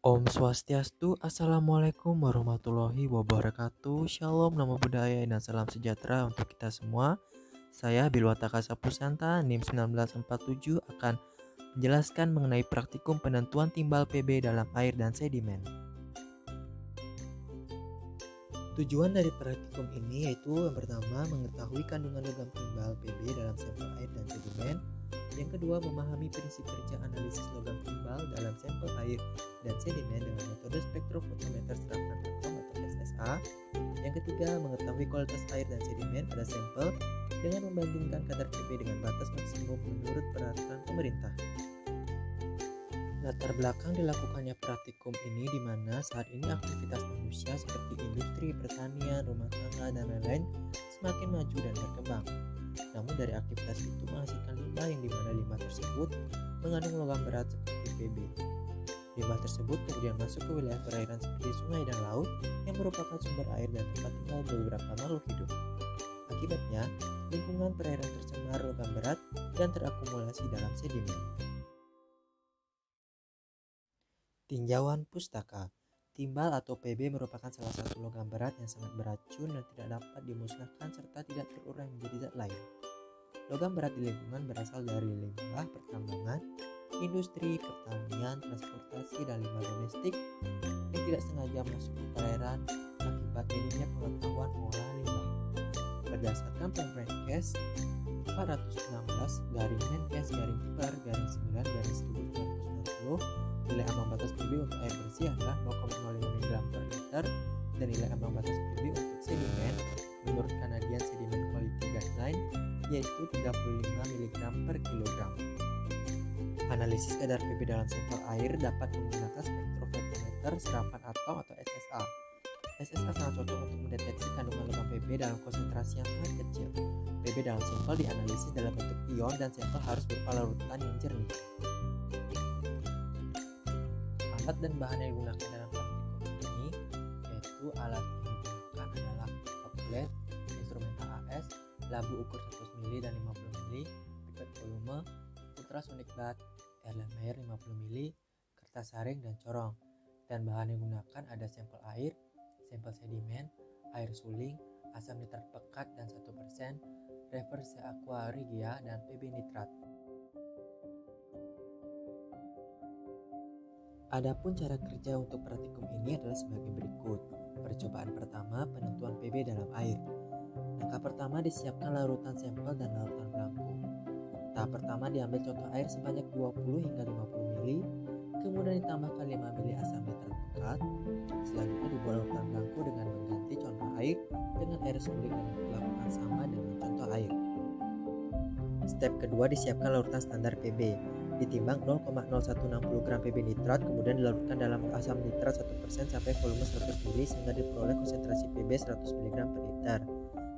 Om Swastiastu, Assalamualaikum warahmatullahi wabarakatuh. Shalom, namo buddhaya, dan salam sejahtera untuk kita semua. Saya Bilwataka Sapusanta, NIM 1947 akan menjelaskan mengenai praktikum penentuan timbal PB dalam air dan sedimen. Tujuan dari praktikum ini yaitu yang pertama mengetahui kandungan logam timbal PB dalam sampel air dan sedimen. Yang kedua, memahami prinsip kerja analisis logam timbal dalam sampel air dan sedimen dengan metode spektrofotometer serapan atom atau SSA. Yang ketiga, mengetahui kualitas air dan sedimen pada sampel dengan membandingkan kadar PB dengan batas maksimum menurut peraturan pemerintah. Latar belakang dilakukannya praktikum ini di mana saat ini aktivitas manusia seperti industri, pertanian, rumah tangga, dan lain-lain semakin maju dan berkembang. Namun dari aktivitas itu menghasilkan limbah yang dimana limbah tersebut mengandung logam berat seperti PB. Limbah tersebut kemudian masuk ke wilayah perairan seperti sungai dan laut yang merupakan sumber air dan tempat tinggal beberapa makhluk hidup. Akibatnya, lingkungan perairan tercemar logam berat dan terakumulasi dalam sedimen. Tinjauan pustaka. Timbal atau PB merupakan salah satu logam berat yang sangat beracun dan tidak dapat dimusnahkan serta tidak terurai menjadi zat lain. Logam berat di lingkungan berasal dari limbah pertambangan, industri, pertanian, transportasi, dan limbah domestik yang tidak sengaja masuk ke perairan akibat minimnya pengetahuan pengolahan limbah. Berdasarkan Permenkes 416/Menkes/per/9/1990, nilai ambang batas PB untuk air bersih adalah 0,05 mg per liter dan nilai ambang batas PB untuk sedimen menurut Canadian Sediment Quality Guideline yaitu 35 mg per kilogram. Analisis kadar PB dalam sampel air dapat menggunakan spektrofotometer serapan atom atau SSA. SSA sangat cocok untuk mendeteksi kandungan logam PB dalam konsentrasi yang sangat kecil. PB dalam sampel dianalisis dalam bentuk ion dan sampel harus berupa larutan yang jernih. Alat dan bahan yang digunakan dalam praktikum ini yaitu alat yang digunakan adalah outlet, instrumen AAS, labu ukur 100 ml dan 50 ml, pipet volume, ultrasonic bath, Erlenmeyer 50 ml, kertas saring dan corong. Dan bahan yang digunakan ada sampel air, sampel sedimen, air suling, asam nitrat pekat dan 1%, reverse aqua regia dan PB nitrat. Adapun cara kerja untuk praktikum ini adalah sebagai berikut. Percobaan pertama, penentuan PB dalam air. Langkah pertama, disiapkan larutan sampel dan larutan belangko. Tahap pertama, diambil contoh air sebanyak 20 hingga 50 ml, kemudian ditambahkan 5 ml asam nitrat pekat. Selanjutnya dibuat larutan belangko dengan mengganti contoh air dengan air suling dan dilakukan sama dengan contoh air. Step kedua, disiapkan larutan standar PB. Ditimbang 0,0160 gram PB nitrat, kemudian dilarutkan dalam asam nitrat 1% sampai volume 100 ml sehingga diperoleh konsentrasi PB 100 mg per liter.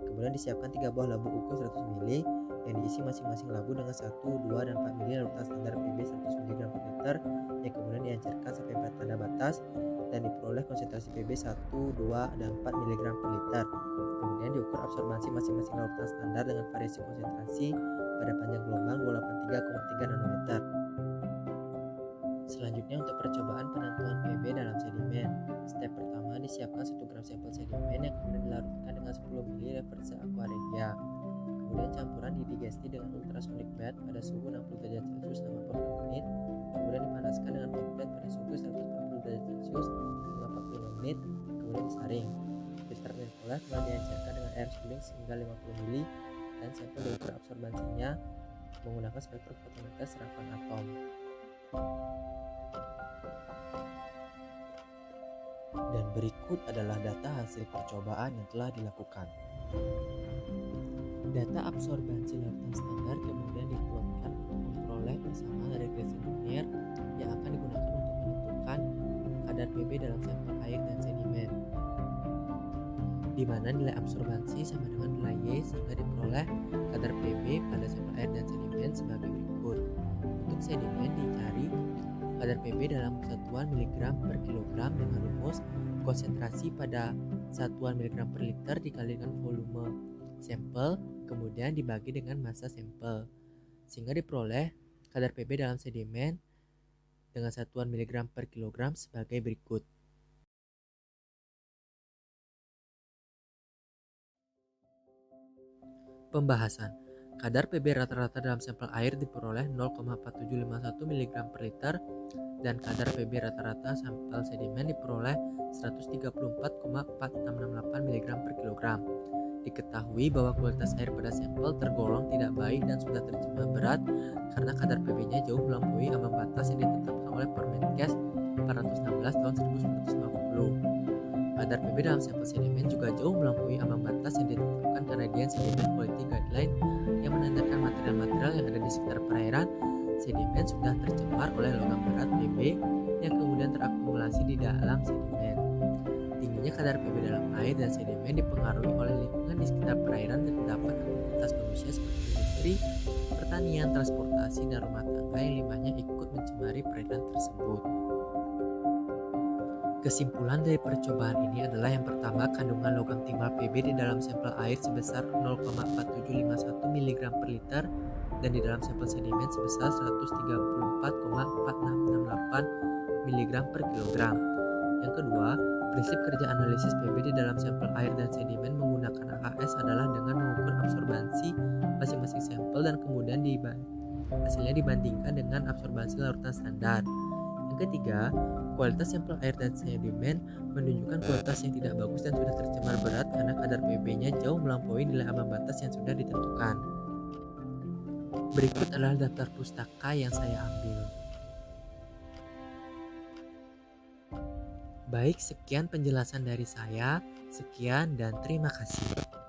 Kemudian disiapkan 3 buah labu ukur 100 ml yang diisi masing-masing labu dengan 1, 2, dan 4 ml larutan standar PB 100 mg per liter yang kemudian dihancurkan sampai tanda batas dan diperoleh konsentrasi PB 1, 2, dan 4 mg per liter. Kemudian diukur absorbansi masing-masing larutan standar dengan variasi konsentrasi pada panjang gelombang 283,3 nanometer. Selanjutnya untuk percobaan penentuan PB dalam sedimen. Step pertama, disiapkan 1 gram sampel sedimen yang kemudian dilarutkan dengan 10 ml reverse aqua regia. Kemudian campuran didigesti dengan ultrasonic bath pada suhu 60 derajat Celcius selama 40 menit. Kemudian dipanaskan dengan hot plate pada suhu 140 derajat Celcius selama 45 menit. Kemudian disaring. Filter nirkola telah dihancurkan dengan air suling sehingga 50 ml dan sampel diukur absorbansinya menggunakan spektrofotometer serapan atom. Dan berikut adalah data hasil percobaan yang telah dilakukan. Data absorbansi larutan standar kemudian diplotkan untuk memperoleh persamaan regresi linier yang akan digunakan untuk menentukan kadar PB dalam sampel air dan sedimen, di mana nilai absorbansi sama dengan nilai Y sehingga diperoleh kadar PB pada sampel air dan sedimen sebagai berikut. Untuk sedimen dicari kadar PB dalam satuan miligram per kilogram dengan rumus konsentrasi pada satuan miligram per liter dikali dengan volume sampel kemudian dibagi dengan massa sampel sehingga diperoleh kadar PB dalam sedimen dengan satuan miligram per kilogram sebagai berikut. Pembahasan. Kadar PB rata-rata dalam sampel air diperoleh 0,4751 mg per liter dan kadar PB rata-rata sampel sedimen diperoleh 134,4668 mg per kilogram. Diketahui bahwa kualitas air pada sampel tergolong tidak baik dan sudah tercemar berat karena kadar PB-nya jauh melampaui ambang batas yang ditetapkan oleh Permenkes 416 tahun 1950. Kadar PB dalam sampel sedimen juga jauh melampaui ambang batas yang ditetapkan Canadian Sediment Quality Guideline yang menandakan material-material yang ada di sekitar perairan sedimen sudah tercemar oleh logam berat PB yang kemudian terakumulasi di dalam sedimen. Tingginya kadar PB dalam air dan sedimen dipengaruhi oleh lingkungan di sekitar perairan dan terdapat aktivitas manusia seperti industri, pertanian, transportasi, dan rumah tangga yang limbahnya ikut mencemari perairan tersebut. Kesimpulan dari percobaan ini adalah yang pertama, kandungan logam timbal PB di dalam sampel air sebesar 0,4751 mg per liter dan di dalam sampel sedimen sebesar 134,4668 mg per kilogram. Yang kedua, prinsip kerja analisis PB di dalam sampel air dan sedimen menggunakan AHS adalah dengan mengukur absorbansi masing-masing sampel dan kemudian hasilnya dibandingkan dengan absorbansi larutan standar. Yang ketiga, kualitas sampel air dan sedimen menunjukkan kualitas yang tidak bagus dan sudah tercemar berat karena kadar PB-nya jauh melampaui nilai ambang batas yang sudah ditentukan. Berikut adalah daftar pustaka yang saya ambil. Baik, sekian penjelasan dari saya. Sekian dan terima kasih.